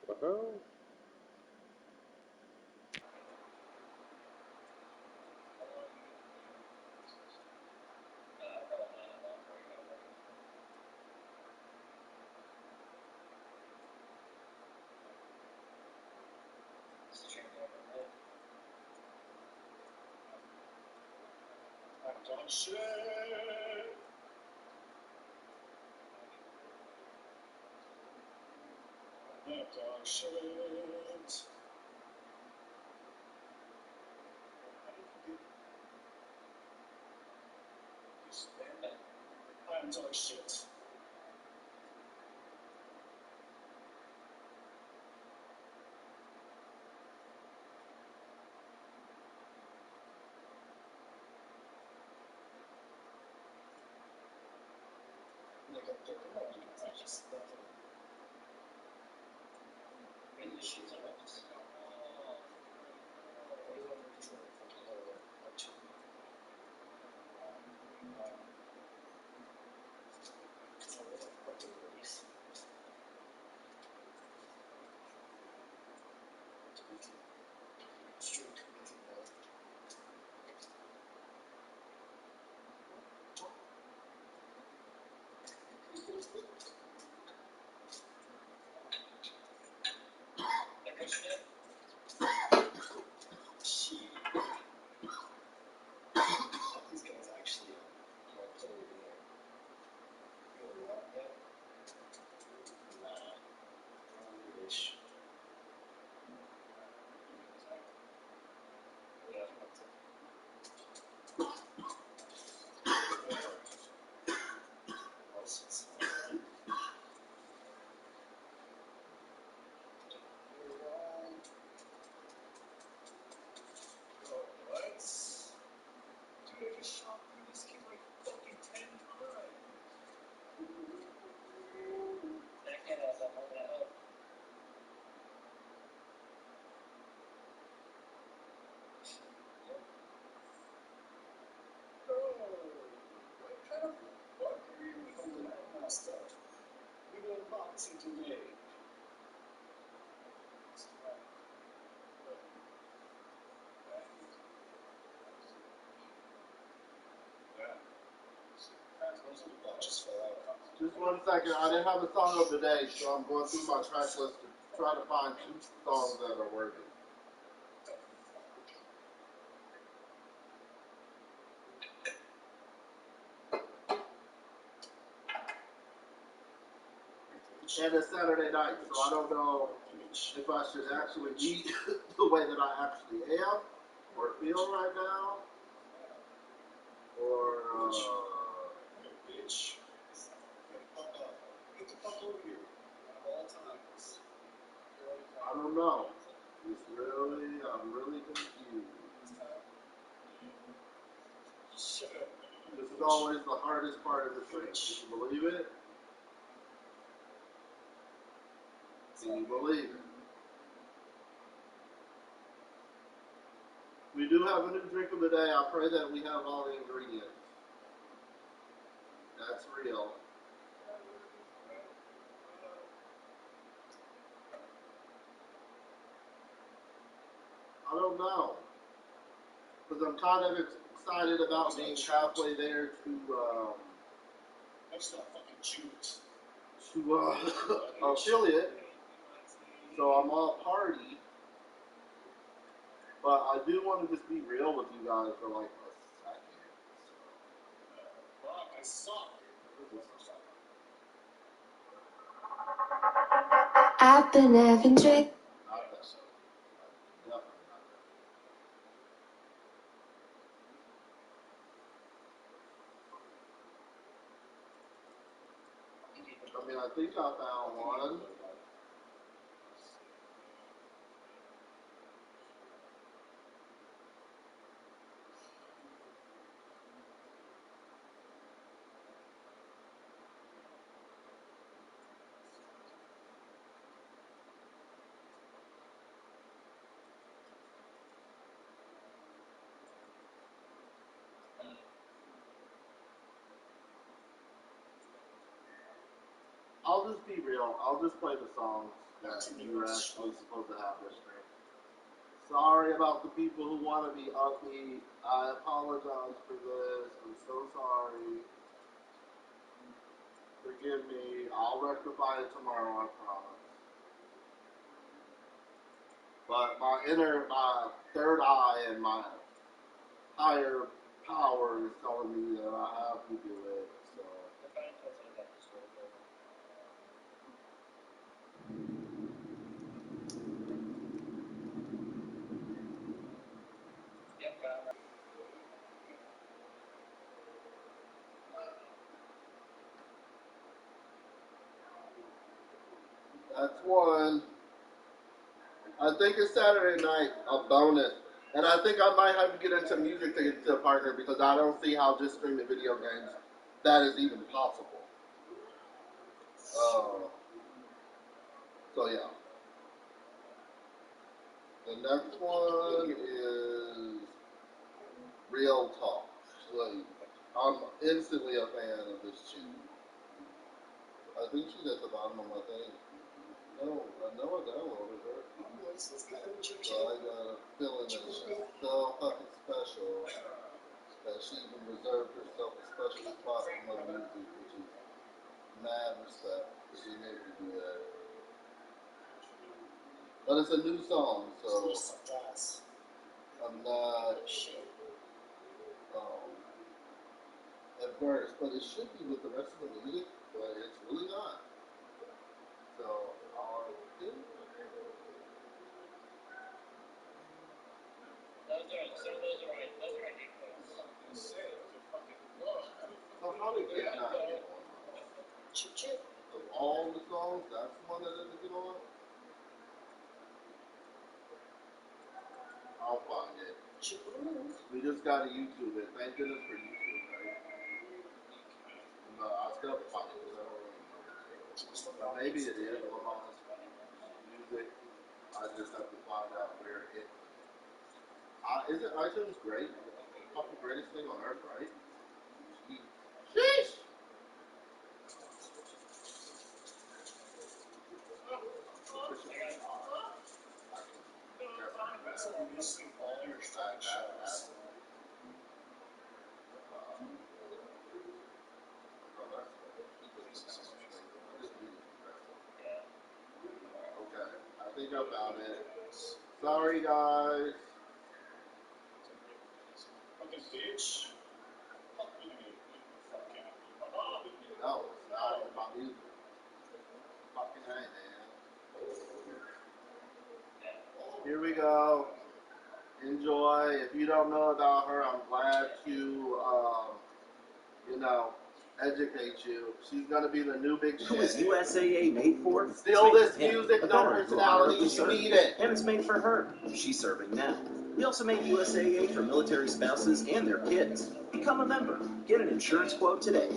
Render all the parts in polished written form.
What the hell? Just 1 second. I didn't have a song of the day, so I'm going through my track list to try to find 2 songs that are worthy. And it's Saturday night, so I don't know if I should actually eat the way that I actually am or feel right now, or I don't know. I'm really confused. This is always the hardest part of the trip. Can you believe it? Can you believe it? We do have a new drink of the day. I pray that we have all the ingredients. That's real. I don't know. Because I'm kind of excited about being halfway there to affiliate. So I'm all party. But I do want to just be real with you guys for like a second. I've been having drinks. I mean, I think I found one. I'll just be real. I'll just play the songs that you were actually supposed to have this stream. Sorry about the people who want to be ugly. I apologize for this. I'm so sorry. Forgive me. I'll rectify it tomorrow, I promise. But my third eye and my higher power is telling me that I have to do it. So. That's one. I think it's Saturday night, a bonus. And I think I might have to get into music to get to a partner because I don't see how just streaming video games that is even possible. So yeah. The next one is Real Talk. Like, I'm instantly a fan of this chick. I think she's at the bottom of my thing. No, I know I downloaded her. So I got a feeling that she's so fucking special that she even reserved herself a special spot in my music, which is mad respect for being able to do that. But it's a new song, so I'm not adverse, but it should be with the rest of the music, but it's really not. So, so how did it not get on? Of all the songs, that's the one that didn't get on? I'll find it. We just gotta YouTube it. Thank goodness for YouTube, right? No, I still have to find it because I don't really know. Maybe it is on music. I just have to find out where it. Isn't iTunes great? Fucking greatest thing on earth, right? Sheesh! Okay, I think I found it. Sorry, guys. Fucking bitch. No, it's not about music. Fucking hey, man. Here we go. Enjoy. If you don't know about her, I'm glad to, educate you. She's gonna be the new big shit. Who is USAA made for? Still this music, no personality, you need it. And it's made for her. She's serving now. We also make USAA for military spouses and their kids. Become a member. Get an insurance quote today.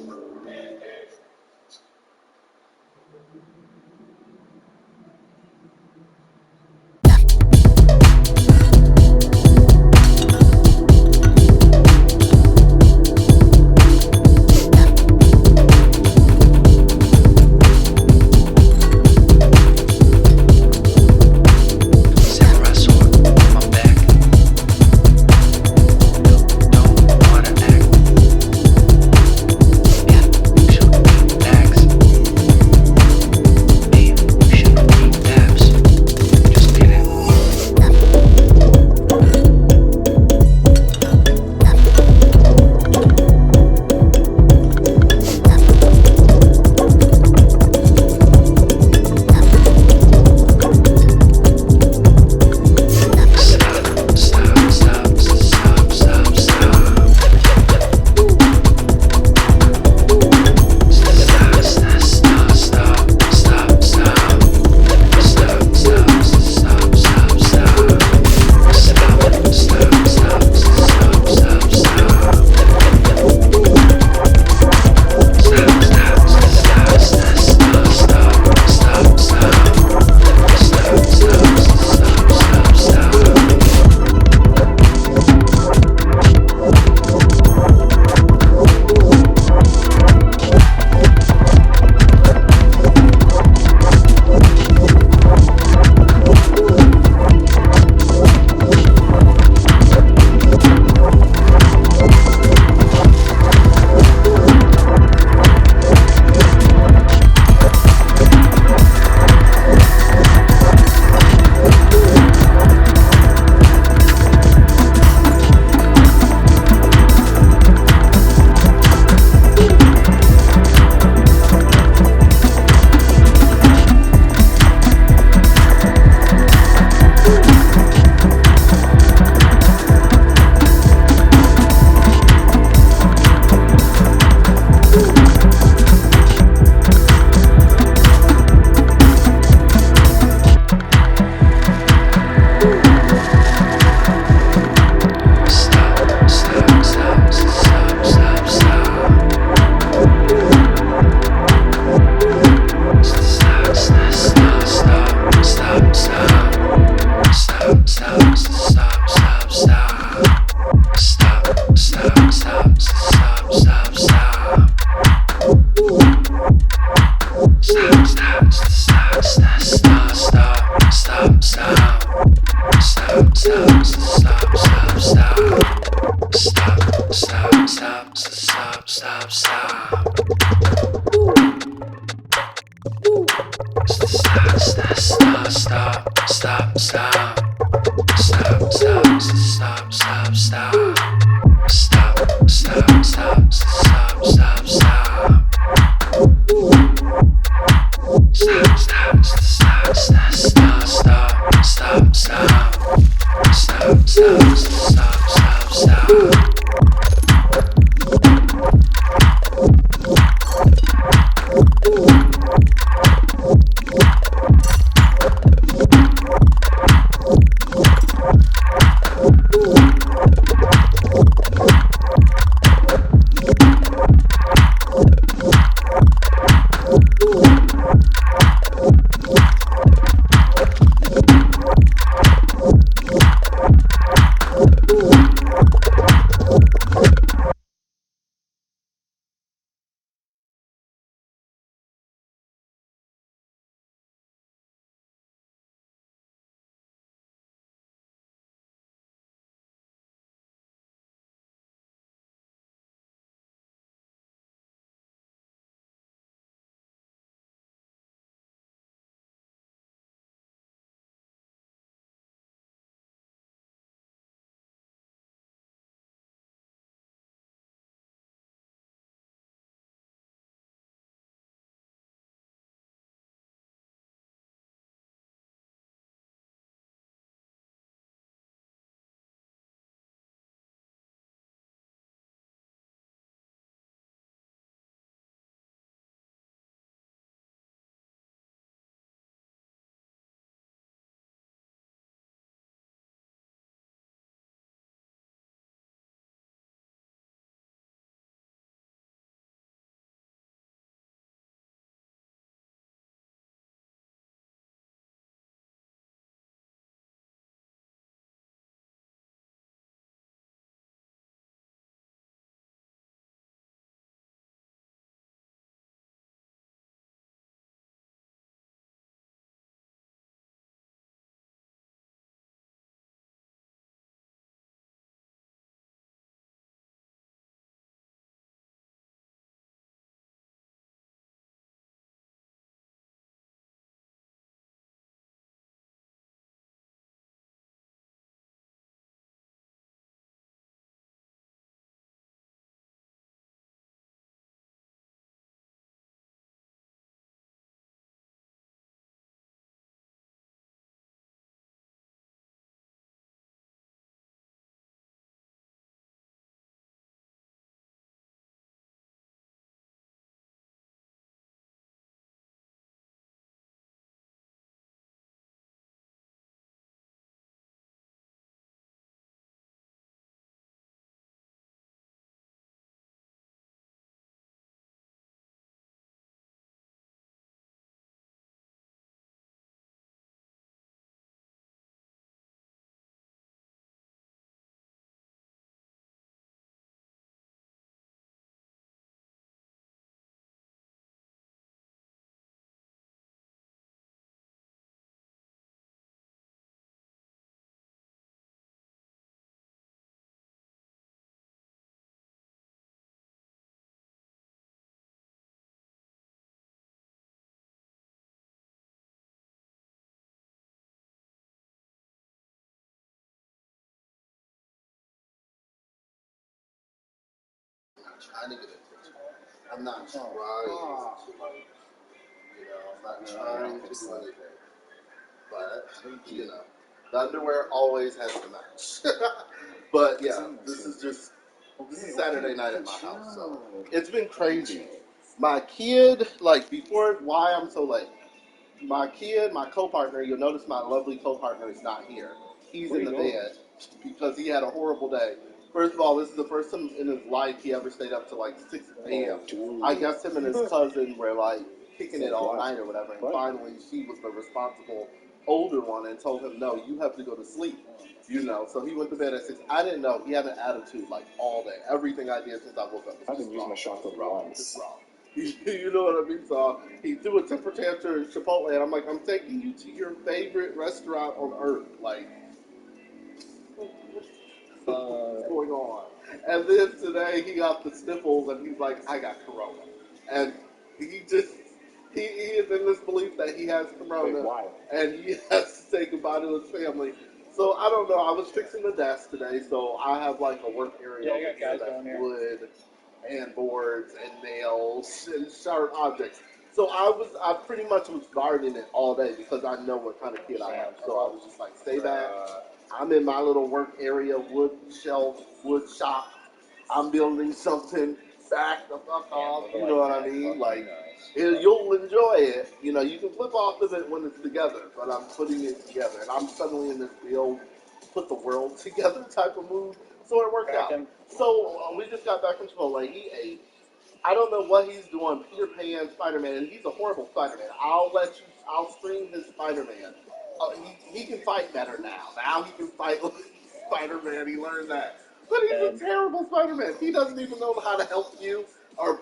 Trying to get attention. I'm not trying to, I'm not trying to do anything. But, the underwear always has to match. But yeah, this is just Saturday night at my house, so it's been crazy. My kid, before, why I'm so late. My kid, my co-partner, you'll notice my lovely co-partner is not here. He's in the bed because he had a horrible day. First of all, this is the first time in his life he ever stayed up to 6 a.m. I guess him and his cousin were kicking it all night or whatever, and finally she was the responsible older one and told him, no, you have to go to sleep. So he went to bed at 6. I didn't know he had an attitude all day. Everything I did since I woke up was just wrong. You know what I mean? So he threw a temper tantrum at Chipotle, and I'm like, I'm taking you to your favorite restaurant on earth. Like, what's going on? And then today he got the sniffles, and he's like, I got corona. And he just, he is in this belief that he has corona, and he has to say goodbye to his family. So I don't know. I was fixing the desk today, so I have like a work area over here that's wood and boards and nails and sharp objects. So I pretty much was guarding it all day because I know what kind of kid I am. So I was just like, stay back. I'm in my little work area, wood shelf, wood shop. I'm building something. Back the fuck off. You know what I mean? Like, you'll enjoy it. You know, you can flip off of it when it's together, but I'm putting it together. And I'm suddenly in this real put the world together type of mood. So it worked out. So we just got back from Chipotle. He ate. I don't know what he's doing. Peter Pan, Spider-Man, and he's a horrible Spider-Man. I'll scream his Spider-Man. He can fight better now. Now he can fight like Spider-Man. He learned that. But he's a terrible Spider-Man. He doesn't even know how to help you or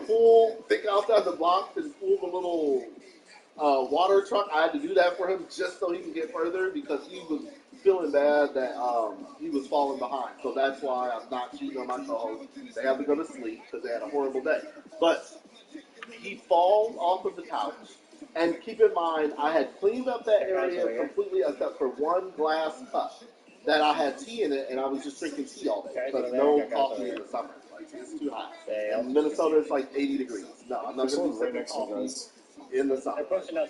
think outside the box and pull the little water truck. I had to do that for him just so he can get further because he was feeling bad that he was falling behind. So that's why I'm not cheating on my co-host. They have to go to sleep because they had a horrible day. But he falls off of the couch. And keep in mind, I had cleaned up that area completely except for one glass cup that I had tea in it, and I was just drinking tea all day because no coffee in the summer. Like, it's too hot. In Minnesota, it's like 80 degrees. No, I'm not going to be sipping coffee in the summer.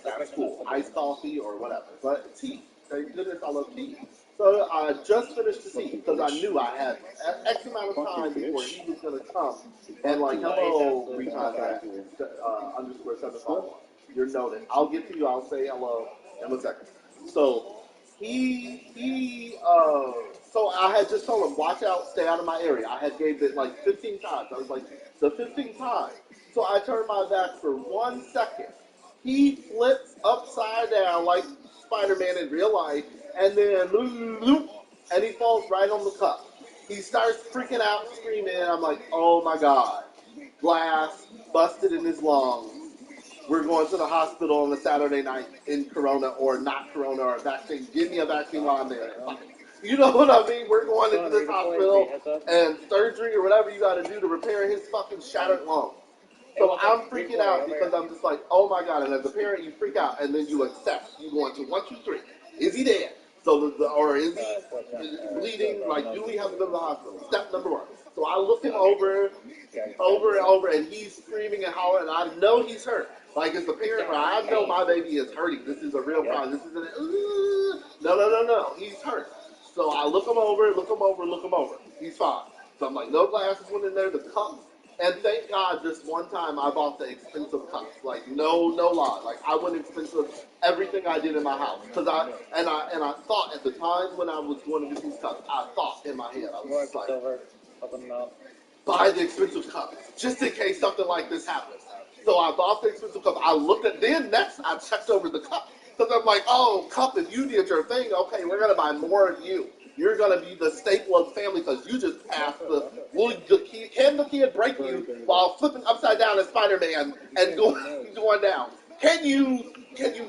That's cool. Iced coffee or whatever. But tea. Thank goodness I love tea. So I just finished the tea because I knew I had X amount of time before he was going to come and like, hello, recontact underscore 751. You're noted. I'll get to you. I'll say hello in a second. So so I had just told him, watch out, stay out of my area. I had gave it like 15 times. I was like, the 15th time. So I turned my back for 1 second. He flips upside down like Spider-Man in real life, and then and he falls right on the cup. He starts freaking out, screaming, and I'm like, oh my God. Glass busted in his lungs. We're going to the hospital on a Saturday night in Corona or not Corona or a vaccine. Give me a vaccine while I'm there. You know what I mean? We're going into this hospital and surgery or whatever you got to do to repair his fucking shattered lung. So I'm freaking out because I'm just like, oh my God. And as a parent, you freak out and then you accept. You go into 1, 2, 3. Is he dead? So or is he bleeding? Like, do we have to go to the hospital? Step number 1. So I look him over and over, and he's screaming and hollering, and I know he's hurt. Like, as a parent, I know my baby is hurting. This is a real problem. This isn't no. He's hurt. So I look him over. He's fine. So I'm like, no glasses went in there. The cups. And thank God, this one time I bought the expensive cups. Like, no lie. Like, I went expensive everything I did in my house. Because I thought at the time when I was going to get these cups, I thought in my head, I was just like, buy the expensive cup just in case something like this happens. So I bought the expensive cup. I looked at, then next I checked over the cup. Because I'm like, oh, cup, if you did your thing, okay, we're going to buy more of you. You're going to be the staple of the family because you just passed can the kid break you while flipping upside down as Spider-Man and going down? Can you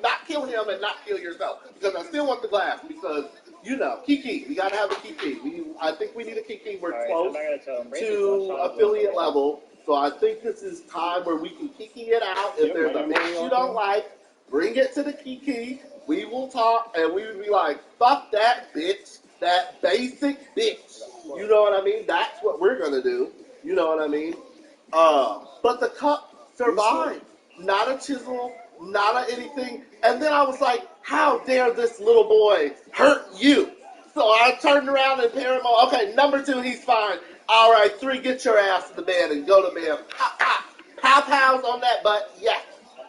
not kill him and not kill yourself? Because I still want the glass because, you know, Kiki. We got to have a Kiki. I think we need a Kiki. We're close to affiliate level. So I think this is time where we can Kiki it out. If there's a bitch you don't like, bring it to the Kiki. We will talk and we will be like, fuck that bitch. That basic bitch. You know what I mean? That's what we're going to do. You know what I mean? But the cup survived. Not a chisel, not a anything. And then I was like, how dare this little boy hurt you? So I turned around and paired him on. Okay, number 2, he's fine. All right, 3, get your ass to the bed and go to bed. Pow, pow. Pow-pows on that butt. Yeah.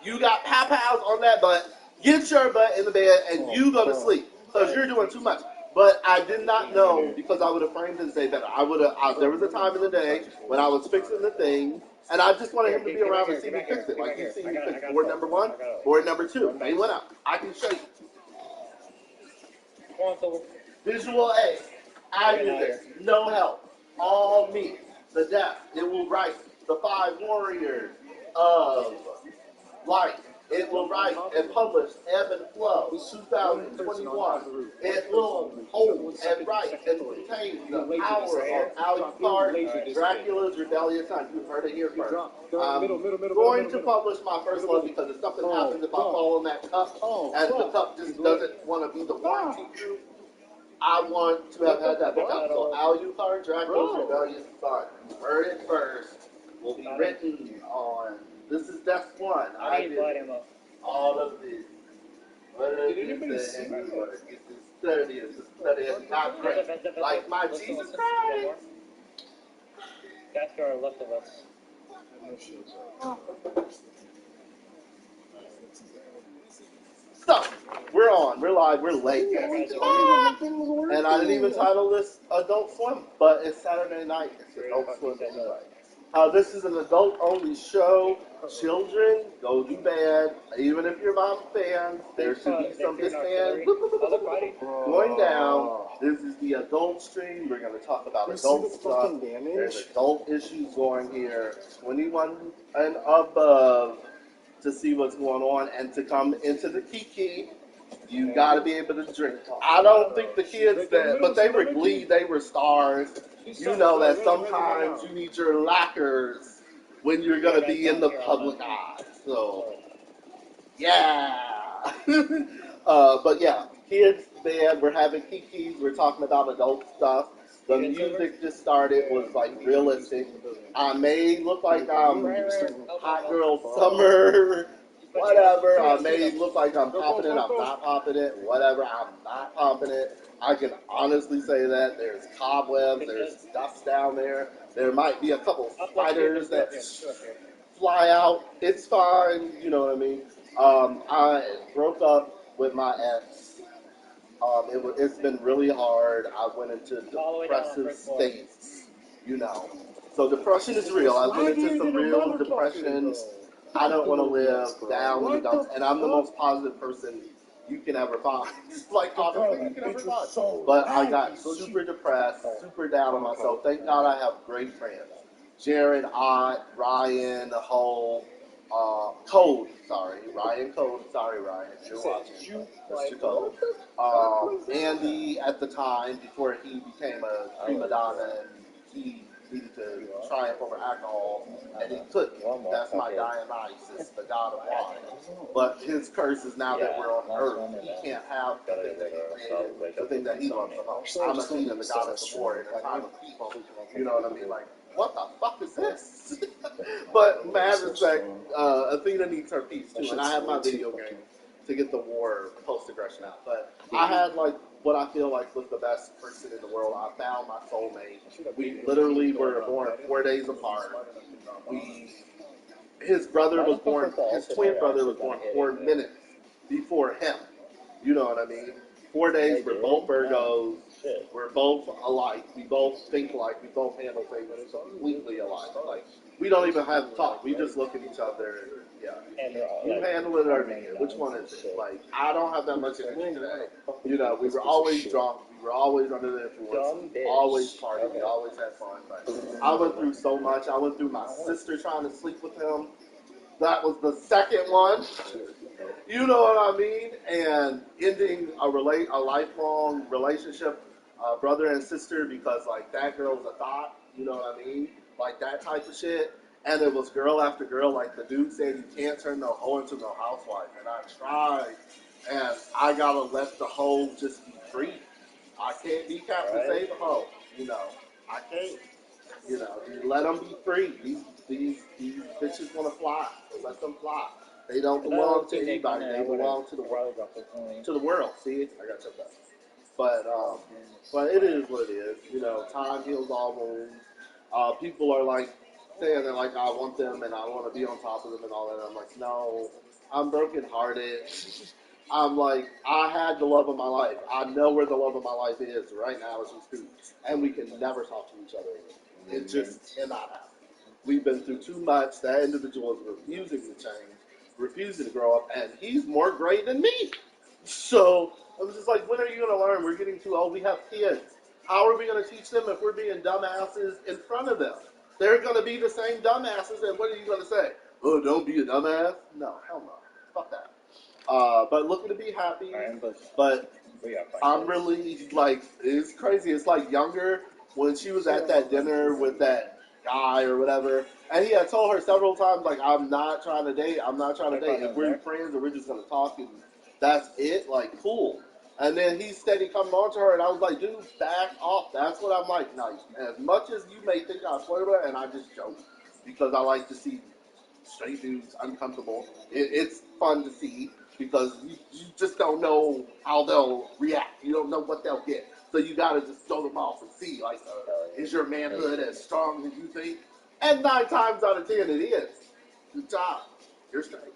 You got pow-pows on that butt. Get your butt in the bed and you go to sleep. Because you're doing too much. But I did not know because I would have framed his day better. There was a time in the day when I was fixing the thing, and I just wanted him to be around and see me fix it. Like, you see me fix board number 1, board number 2. They went out. I can show you. Visual A. I do this. No help. All me. The death. It will write. The 5 warriors. of life. It will write and publish Ebb and Flow 2021. It will hold and write and contain the power of Alucard, Dracula's Rebellious Son. You've heard it here first. I'm going to publish my first one because if something happens if I fall in that cup and the cup just doesn't want to be the warranty group, I want to have had that book out. So Alucard, Dracula's Rebellious Son. You heard it first. Will be written on. This is Death One. I did all of this. Did anybody see that? It's the studiest, not great. Like my Jesus Christ. That's to our left of us. So, we're on, we're live, we're late. And I didn't even title this Adult Swim, but it's Saturday night. It's Adult Swim anyway. This is an adult-only show. Children, go to bed. Even if you're mom fans, there should be some disband going down. This is the adult stream. We're going to talk about adult stuff. There's adult issues going here. 21 and above to see what's going on and to come into the Kiki. You got to be able to drink. I don't think the kids that, but they were Glee, they were stars. You know that sometimes you need your lacquers when you're going to be in the public eye. So, yeah. But yeah, kids, band, we're having kikis, we're talking about adult stuff. The music just started was like realistic. I may look like I'm hot girl summer, whatever. I may look like I'm popping it, I'm not popping it, whatever, I'm not popping it. I can honestly say that there's cobwebs, there's dust down there. There might be a couple spiders that fly out. It's fine, you know what I mean? I broke up with my ex. It's been really hard. I went into depressive states, you know. So depression is real. I went into some real depression. I don't want to live down in the dumps, and I'm the most positive person you can ever find. Like, honestly, you can ever find. But I got super depressed, super down on myself. Thank God I have great friends. Jared, Ott, Ryan, the whole, Code, sorry. Ryan Code, sorry Ryan, you're watching. Mr. Code. Andy, at the time, before he became a prima donna, and he needed to triumph over alcohol, and he couldn't. That's my Dionysus, the god of wine. But his curse is now that we're on Earth, he can't have the thing that he created, the thing that he loves the most. I'm Athena, the goddess of war, in a time of people. You know what I mean? Like, what the fuck is this? But Matt is like, Athena needs her peace too, and I have my video game to get the war post-aggression out. But I had like what I feel like was the best person in the world. I found my soulmate. We literally were born 4 days apart. His brother was born, his twin brother was born 4 minutes before him. You know what I mean? 4 days, we're both Virgos. We're both alike. We both think alike. We both handle things completely alike. Like, we don't even have to talk. We just look at each other and, yeah. You handle it or me. Which one is it? Like, I don't have that much energy today. You know, we were always drunk. We were always under the influence. Always partying. We always had fun. But I went through so much. I went through my sister trying to sleep with him. That was the second one. You know what I mean? And ending a lifelong relationship, brother and sister, because like that girl's a thought. You know what I mean? Like that type of shit. And it was girl after girl. Like the dude said, you can't turn no hoe into no housewife. And I tried, and I gotta let the hoe just be free. I can't be Captain Save a hoe. You know, I can't. You know, you let them be free. These bitches want to fly. So let them fly. They don't belong to anybody. They belong to the world. To the world. See, I got your back. But it is what it is. You know, time heals all wounds. People are like saying that like I want them and I want to be on top of them and all that. I'm like, no, I'm brokenhearted. I'm like, I had the love of my life. I know where the love of my life is right now as we speak, and we can never talk to each other. It just cannot happen. We've been through too much. That individual is refusing to change, refusing to grow up, and he's more gray than me. So I was just like, when are you going to learn? We're getting too old. We have kids. How are we going to teach them if we're being dumbasses in front of them? They're going to be the same dumbasses, and what are you going to say? oh, don't be a dumbass. No, hell no. Fuck that. But looking to be happy. But I'm really, like, it's crazy. It's like younger when she was at that dinner with that guy or whatever. And he had told her several times, like, I'm not trying to date. I'm not trying to date. If we're friends or we're just going to talk and that's it, like, cool. And then he steady coming on to her, and I was like, dude, back off. That's what I'm like. Now, as much as you may think I flirt with her, and I just joke because I like to see straight dudes uncomfortable. It's fun to see because you just don't know how they'll react. You don't know what they'll get. So you got to just throw them off and see, like, is your manhood as strong as you think? And 9 times out of 10 it is. Good job. You're straight.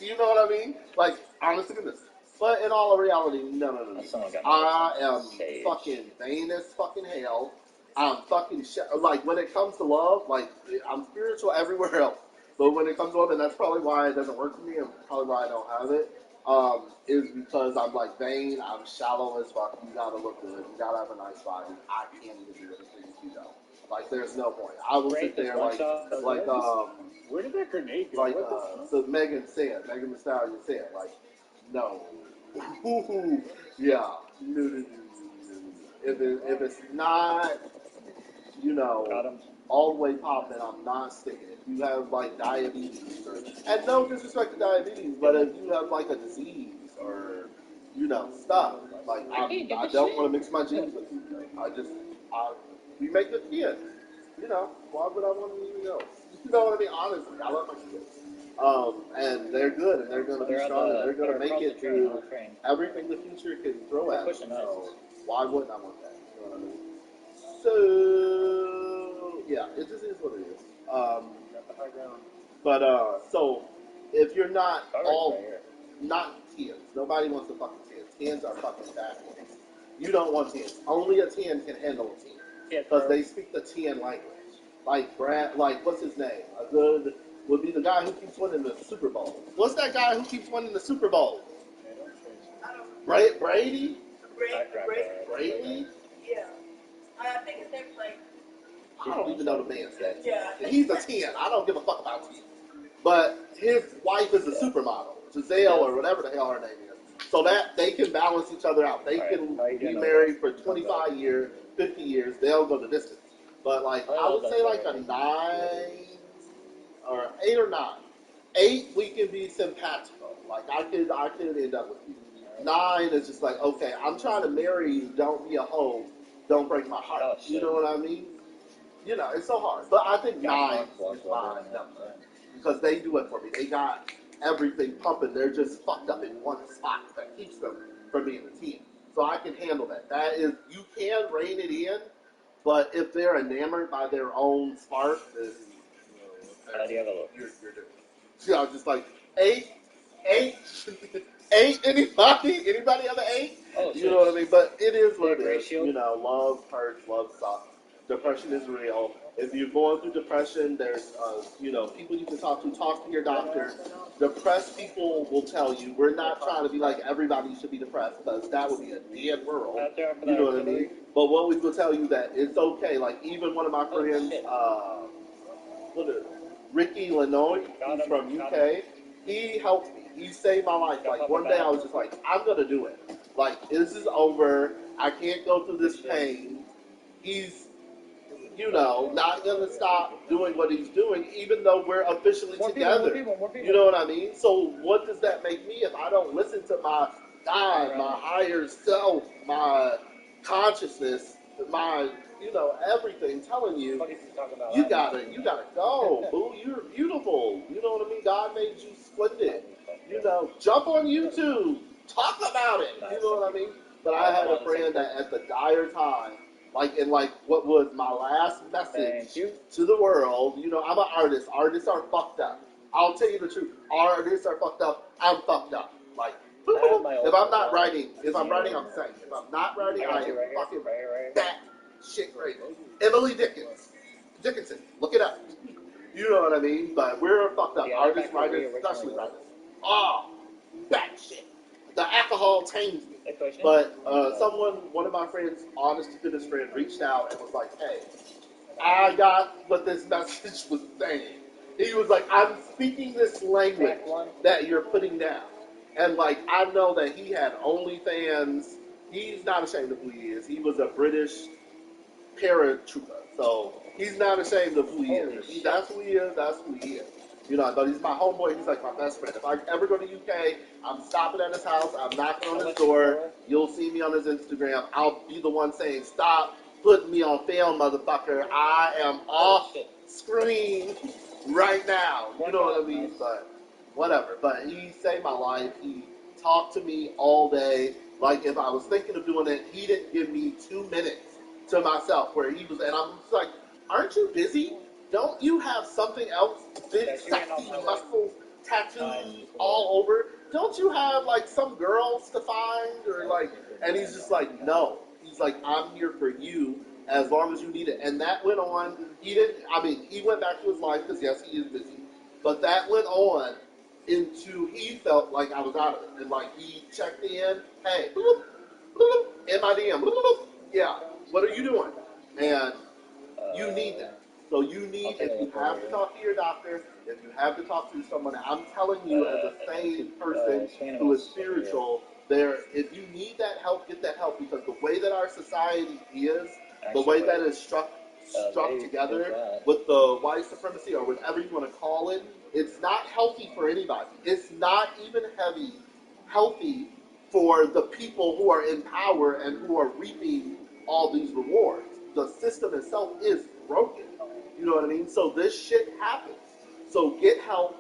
You know what I mean? Like, honest to goodness. But in all reality, no. I am fucking vain as fucking hell. I'm fucking like, when it comes to love, like, I'm spiritual everywhere else. But when it comes to love, and that's probably why it doesn't work for me, and probably why I don't have it, is because I'm like vain, I'm shallow as fuck. You gotta look good, you gotta have a nice body. I can't even do anything if you don't. Like, there's no point. I will sit there like Where did that grenade go? like so Megan Thee Stallion said, like, no. Yeah. No. If it's not, you know, all the way popping, I'm not sticking it. If you have, like, diabetes, and no disrespect to diabetes, but if you have, like, a disease or, you know, stuff, like, I don't want to mix my genes with you. We make good kids. You know, why would I want anything else? You know what I mean? Honestly, I love my kids. And they're good, and they're going to be strong, and they're going to make it through everything the future can throw at them. So why wouldn't I want that? You know what I mean? So, yeah, it just is what it is. So, if you're not not 10s, nobody wants to fucking 10s. 10s are fucking bad ones. You don't want 10s. Only a 10 can handle a 10. Because they speak the 10 language. Like Brad, like, what's his name? A good would be the guy who keeps winning the Super Bowl. What's that guy who keeps winning the Super Bowl? Brady? Brady? Yeah. I think his name's like... I don't even know the man's name. Yeah. He's a 10. I don't give a fuck about 10. But his wife is a supermodel, Giselle or whatever the hell her name is. So that they can balance each other out. They can be married for 25 years, 50 years. They'll go the distance. But, like, I would say like a 9 or 8 or 9. 8, we can be simpatico. Like, I could end up with you. 9 is just like, okay, I'm trying to marry you. Don't be a hoe. Don't break my heart. You know what I mean? You know, it's so hard. But I think 9 is my number. Because they do it for me. They got everything pumping. They're just fucked up in one spot that keeps them from being a 10. So I can handle that. That is, you can rein it in, but if they're enamored by their own spark, then, you're doing. You know, just like 8, anybody other 8? You know what I mean? But it is what it is. You know, love hurts, love sucks. Depression is real. If you're going through depression, there's, you know, people you can talk to your doctor. Depressed people will tell you, we're not trying to be like everybody should be depressed, because that would be a dead world. You know what I mean? But what we will tell you that it's okay. Like, even one of my friends, Ricky Lenoy, he's from UK, he helped me. He saved my life. Like, one day I was just like, I'm going to do it. Like, this is over. I can't go through this pain. He's, you know, not going to stop doing what he's doing, even though we're officially together. You know what I mean? So what does that make me if I don't listen to my God, my higher self, my consciousness, my, you know, everything telling you, you gotta go, boo. You're beautiful. You know what I mean? God made you splendid. You know, jump on YouTube, talk about it. You know what I mean? But I had a friend that at the dire time, like, in like what was my last message to the world, you know, I'm an artist. Artists are fucked up. I'll tell you the truth. Artists are fucked up. I'm fucked up. Like, if I'm not writing, I'm saying. If I'm not writing, I am fucking that shit crazy. Emily Dickinson, look it up. You know what I mean? But we're fucked up. Artists, writers, especially writers. Oh, that shit. The alcohol tames me. But one of my friends, honest to goodness friend, reached out and was like, hey, I got what this message was saying. He was like, I'm speaking this language that you're putting down. And like, I know that he had OnlyFans. He's not ashamed of who he is. He was a British paratrooper. So he's not ashamed of who he is. If that's who he is, that's who he is. You know, but he's my homeboy. He's like my best friend. If I ever go to UK, I'm stopping at his house. I'm knocking on his door. You'll see me on his Instagram. I'll be the one saying, stop putting me on film, motherfucker. I am off screen right now. You know what I mean? But whatever. But he saved my life. He talked to me all day. Like, if I was thinking of doing it, he didn't give me 2 minutes to myself where he was, and I'm just like, aren't you busy? Don't you have something else? Big, sexy muscles, tattoos all over? Don't you have, like, some girls to find? Or, like, and he's just like, no. He's like, I'm here for you as long as you need it. And that went on. He didn't, I mean, he went back to his life because, yes, he is busy. But that went on into, he felt like I was out of it. And, like, he checked in, hey, bloop, bloop, in my DM, bloop, bloop, yeah, what are you doing? And you need that. So you need, if you have to talk to your doctor, if you have to talk to someone, I'm telling you as a sane person who is spiritual, if you need that help, get that help, because the way that our society is, the way that it's struck together with the white supremacy or whatever you want to call it, it's not healthy for anybody. It's not even healthy for the people who are in power and who are reaping all these rewards. The system itself is broken. You know what I mean? So this shit happens. So get help.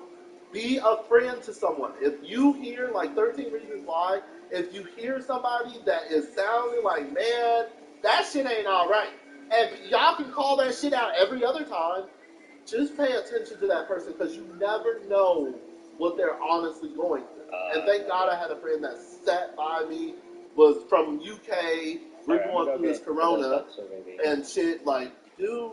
Be a friend to someone. If you hear, like 13 Reasons Why, if you hear somebody that is sounding like, man, that shit ain't all right, and y'all can call that shit out every other time, just pay attention to that person, because you never know what they're honestly going through. And thank God I had a friend that sat by me, was from UK, we're going through this corona and shit, like, dude,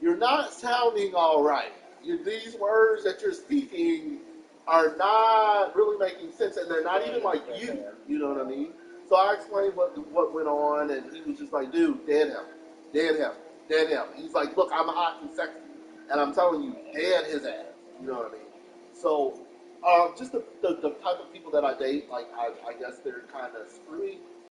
you're not sounding all right. These words that you're speaking are not really making sense, and they're not even like you. You know what I mean? So I explained what went on, and he was just like, dude, dead him. He's like, look, I'm hot and sexy, and I'm telling you, dead his ass. You know what I mean? So just the type of people that I date, like, I guess they're kind of screwy